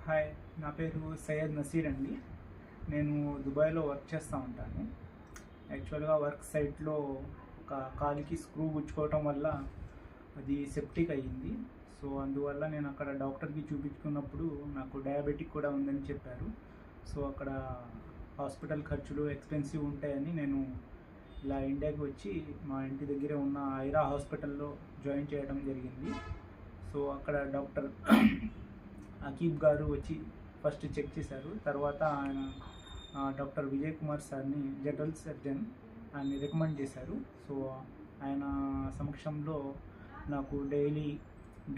Hi, నా పేరు సయ్యద్ నసీర్ అండి. నేను దుబాయ్లో వర్క్ చేస్తూ ఉంటాను. యాక్చువల్గా వర్క్ సైట్లో ఒక కాలికి స్క్రూ గుచ్చుకోవటం వల్ల అది సెప్టిక్ అయ్యింది. సో అందువల్ల నేను అక్కడ డాక్టర్కి చూపించుకున్నప్పుడు నాకు డయాబెటిక్ కూడా ఉందని చెప్పారు. సో అక్కడ హాస్పిటల్ ఖర్చులు ఎక్స్పెన్సివ్ ఉంటాయని నేను ఇలా ఇండియాకి వచ్చి మా ఇంటి దగ్గరే ఉన్న ఐరా హాస్పిటల్లో జాయిన్ చేయడం జరిగింది. సో అక్కడ డాక్టర్ అకీబ్ గారు వచ్చి ఫస్ట్ చెక్ చేశారు. తర్వాత ఆయన డాక్టర్ విజయ్ కుమార్ సార్ని, జనరల్ సర్జన్, ఆయన్ని రికమెండ్ చేశారు. సో ఆయన సమక్షంలో నాకు డైలీ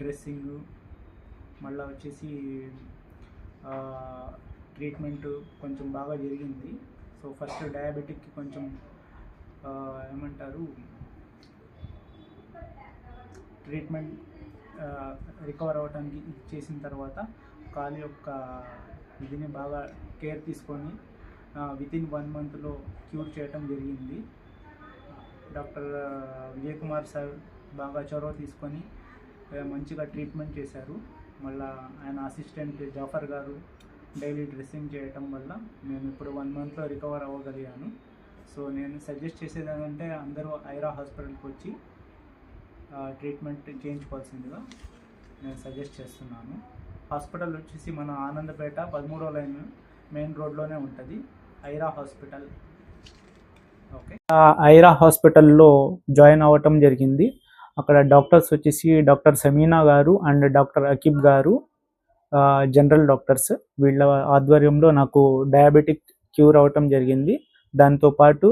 డ్రెస్సింగ్, మళ్ళీ వచ్చేసి ట్రీట్మెంట్ కొంచెం బాగా జరిగింది. సో ఫస్ట్ డయాబెటిక్కి కొంచెం ఏమంటారు ట్రీట్మెంట్ రికవర్ అవ్వడానికి చేసిన తర్వాత కాలు యొక్క ఇదిని బాగా కేర్ తీసుకొని వితిన్ 1 మంత్లో క్యూర్ చేయటం జరిగింది. డాక్టర్ విజయ్ కుమార్ సార్ బాగా చొరవ తీసుకొని మంచిగా ట్రీట్మెంట్ చేశారు. మళ్ళీ ఆయన అసిస్టెంట్ జాఫర్ గారు డైలీ డ్రెస్సింగ్ చేయటం వల్ల నేను ఇప్పుడు 1 మంత్లో రికవర్ అవ్వగలిగాను. సో నేను సజెస్ట్ చేసేది ఏంటంటే అందరూ ఐరా హాస్పిటల్కి వచ్చి ట్రీట్మెంట్ చేయించుకోవాల్సిందిగా నేను సజెస్ట్ చేస్తున్నాను. హాస్పిటల్ వచ్చేసి మన ఆనందపేట 13వ లైన్ మెయిన్ రోడ్లోనే ఉంటుంది ఐరా హాస్పిటల్. ఓకే, ఐరా హాస్పిటల్లో జాయిన్ అవ్వటం జరిగింది. అక్కడ డాక్టర్స్ వచ్చేసి డాక్టర్ సమీనా గారు అండ్ డాక్టర్ అకీబ్ గారు జనరల్ డాక్టర్స్. వీళ్ళ ఆధ్వర్యంలో నాకు డయాబెటిక్ క్యూర్ అవ్వటం జరిగింది. దాంతోపాటు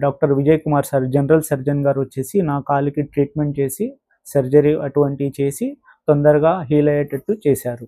doctor Vijay Kumar sir, general surgeon గారు వచ్చేసి నా కాలికి ట్రీట్మెంట్ చేసి సర్జరీ అటువంటివి చేసి తొందరగా హీల్ అయ్యేటట్టు చేశారు.